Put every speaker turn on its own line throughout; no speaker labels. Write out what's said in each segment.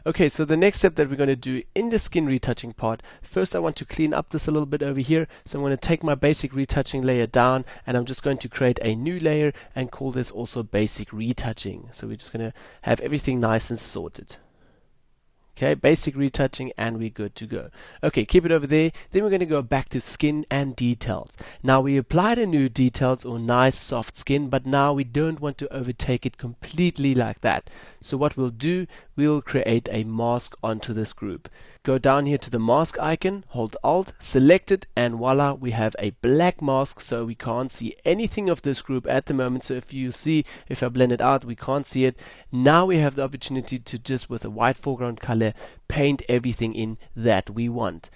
Okay, so the next step that we're going to do in the skin retouching part, first I want to clean up this a little bit over here. So I'm going to take my basic retouching layer down, and I'm just going to create a new layer and call this also basic retouching. So we're just going to have everything nice and sorted. Okay, basic retouching, and we're good to go. Okay, keep it over there. Then we're going to go back to skin and details. Now we applied a new details or nice soft skin, but now we don't want to overtake it completely like that. So what we'll do, we'll create a mask onto this group. Go down here to the mask icon, hold Alt, select it, and voila, we have a black mask, so we can't see anything of this group at the moment. So if I blend it out, we can't see it. Now we have the opportunity to just, with a white foreground color, paint everything in that we want.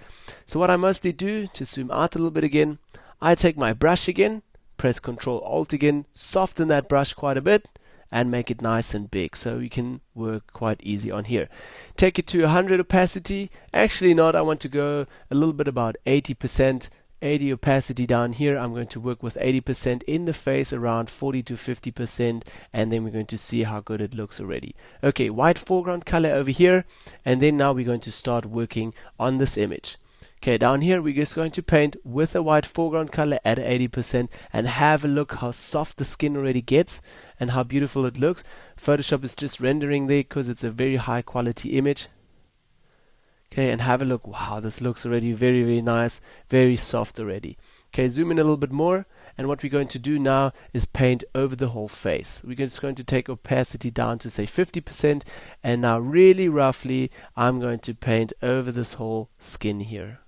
So what I mostly do, to zoom out a little bit again, I take my brush again, press Ctrl Alt again, soften that brush quite a bit, and make it nice and big, so we can work quite easy on here. Take it to 100 opacity. Actually not, I want to go a little bit about 80%. 80 opacity down here. I'm going to work with 80% in the face, around 40 to 50%, and then we're going to see how good it looks already. Okay, white foreground color over here, and then now we're going to start working on this image. Okay, down here we're just going to paint with a white foreground color at 80% and have a look how soft the skin already gets and how beautiful it looks. Photoshop is just rendering there because it's a very high quality image. Okay, and have a look. Wow, this looks already very, very nice, very soft already. Okay, zoom in a little bit more, and what we're going to do now is paint over the whole face. We're just going to take opacity down to say 50%, and now really roughly I'm going to paint over this whole skin here.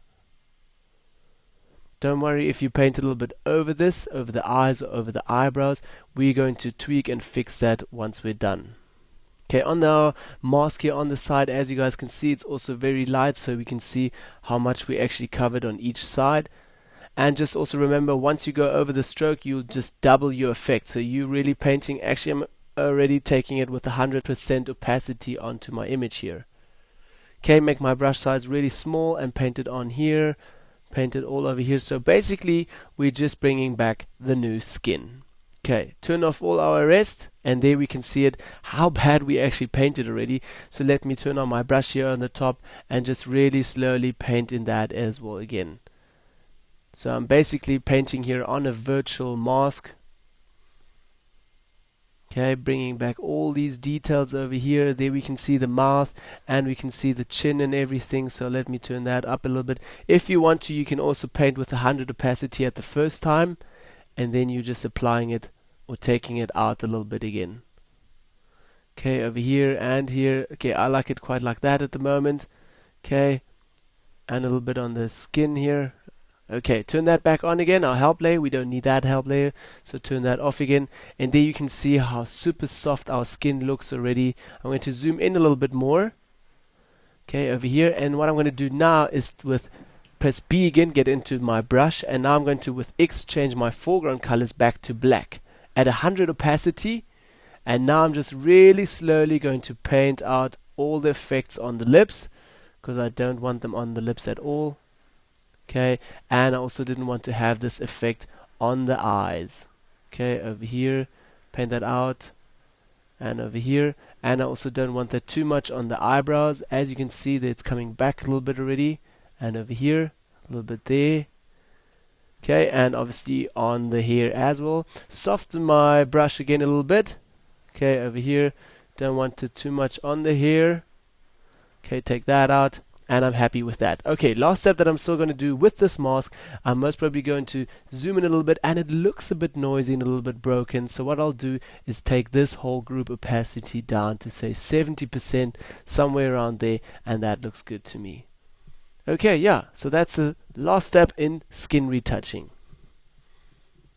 Don't worry if you paint a little bit over this, over the eyes or over the eyebrows. We're going to tweak and fix that once we're done. Okay, on our mask here on the side, as you guys can see, it's also very light, so we can see how much we actually covered on each side. And just also remember, once you go over the stroke, you'll just double your effect. So you really painting, actually I'm already taking it with 100% opacity onto my image here. Okay, make my brush size really small and paint it on here. Paint it all over here. So basically we're just bringing back the new skin. Okay, turn off all our rest, and there we can see it how bad we actually painted already. So let me turn on my brush here on the top and just really slowly paint in that as well again. So I'm basically painting here on a virtual mask. Okay, bringing back all these details over here. There we can see the mouth and we can see the chin and everything. So let me turn that up a little bit. If you want to, you can also paint with 100 opacity at the first time, and then you're just applying it or taking it out a little bit again. Okay, over here and here. Okay, I like it quite like that at the moment. Okay, and a little bit on the skin here. Okay, turn that back on again, our help layer. We don't need that help layer, so turn that off again. And there you can see how super soft our skin looks already. I'm going to zoom in a little bit more. Okay, over here. And what I'm going to do now is press B again, get into my brush, and now I'm going to with X change my foreground colors back to black at 100 opacity. And now I'm just really slowly going to paint out all the effects on the lips, because I don't want them on the lips at all. Okay, and I also didn't want to have this effect on the eyes. Okay, over here, paint that out, and over here, and I also don't want that too much on the eyebrows. As you can see, that it's coming back a little bit already, and over here, a little bit there. Okay, and obviously on the hair as well. Soften my brush again a little bit. Okay, over here, don't want it too much on the hair. Okay, take that out. And I'm happy with that. Okay, last step that I'm still going to do with this mask, I'm most probably going to zoom in a little bit, and it looks a bit noisy and a little bit broken. So what I'll do is take this whole group opacity down to say 70%, somewhere around there, and that looks good to me. Okay, yeah, so that's the last step in skin retouching.